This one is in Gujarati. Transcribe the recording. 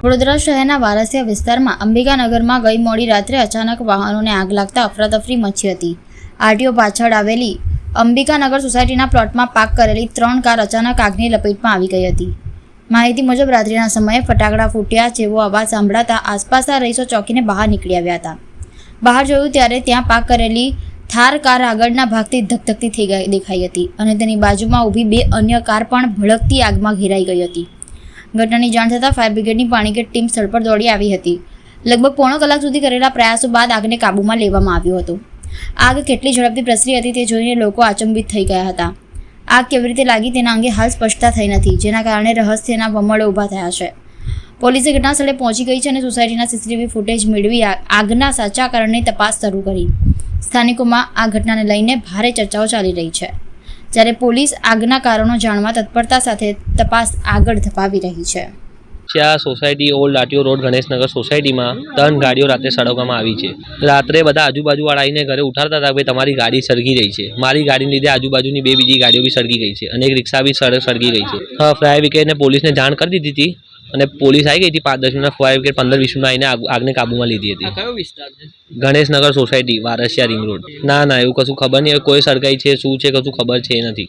વડોદરા શહેરના વારસિયા વિસ્તારમાં અંબિકાનગરમાં ગઈ મોડી રાત્રે અચાનક વાહનોને આગ લાગતા અફરાતફરી મચી હતી। આરટીઓ પાછળ આવેલી અંબિકાનગર સોસાયટીના પ્લોટમાં પાર્ક કરેલી 3 કાર અચાનક આગની લપેટમાં આવી ગઈ હતી। માહિતી મુજબ રાત્રિના સમયે ફટાકડા ફૂટ્યા જેવો અવાજ સાંભળાતા આસપાસના રહીશો ચોંકીને બહાર નીકળી આવ્યા હતા। બહાર જોયું ત્યારે ત્યાં પાર્ક કરેલી થાર કાર આગળના ભાગથી ધકધકતી થઈ ગઈ દેખાઈ હતી અને તેની બાજુમાં ઊભી 2 અન્ય કાર પણ ભડકતી આગમાં ઘેરાઈ ગઈ હતી। ઘટનાની જાણ થતાં ફાયર બ્રિગેડની પાણીગેટ ટીમ સ્થળ પર દોડી આવી હતી। લગભગ પોણો કલાક સુધી કરેલા પ્રયાસો બાદ આગને કાબૂમાં લેવામાં આવ્યો હતો। આગ કેટલી ઝડપથી પ્રસરી હતી તે જોઈને લોકો અચંબિત થઈ ગયા હતા। આગ કેવી રીતે લાગી તેના અંગે હાલ સ્પષ્ટતા થઈ નથી, જેના કારણે રહસ્યના ભમરડો ઊભા થયા છે। પોલીસે ઘટનાસ્થળે પહોંચી ગઈ છે અને સોસાયટીના સીસીટીવી ફૂટેજ મેળવી આગના સાચા કારણની તપાસ શરૂ કરી। સ્થાનિકોમાં આ ઘટનાને લઈને ભારે ચર્ચાઓ ચાલી રહી છે, જ્યારે પોલીસ આગના કારણો જાણવા તત્પરતા સાથે તપાસ આગળ ધપાવી રહી છે। આ society old RTO road Ganeshnagar સોસાયટીમાં 3 ગાડીઓ રાત્રે સળગવામાં આવી છે। રાત્રે બધા આજુબાજુવાળા આવીને ઘરે ઉઠાડતા હતા કે તમારી ગાડી સળગી રહી છે। મારી ગાડીને લીધે આજુબાજુની 2 બીજી ગાડીઓ બી સળગી ગઈ છે અને એક રિક્ષા બી સળગી ગઈ છે। ફાયર બ્રિગેડને પોલીસને જાણ કરી દીધી હતી અને પોલીસ આવી ગઈ હતી 5-10 મિનિટ। ફાયર બ્રિગેડ 15-20 મિનિટ આવીને આગને કાબૂમાં લીધી હતી। કયો વિસ્તાર છે? Ganeshnagar society, Varasiya ring road. ના એવું કશું ખબર નહીં, કોઈ સળગાઈ છે શું છે કશું ખબર છે નથી।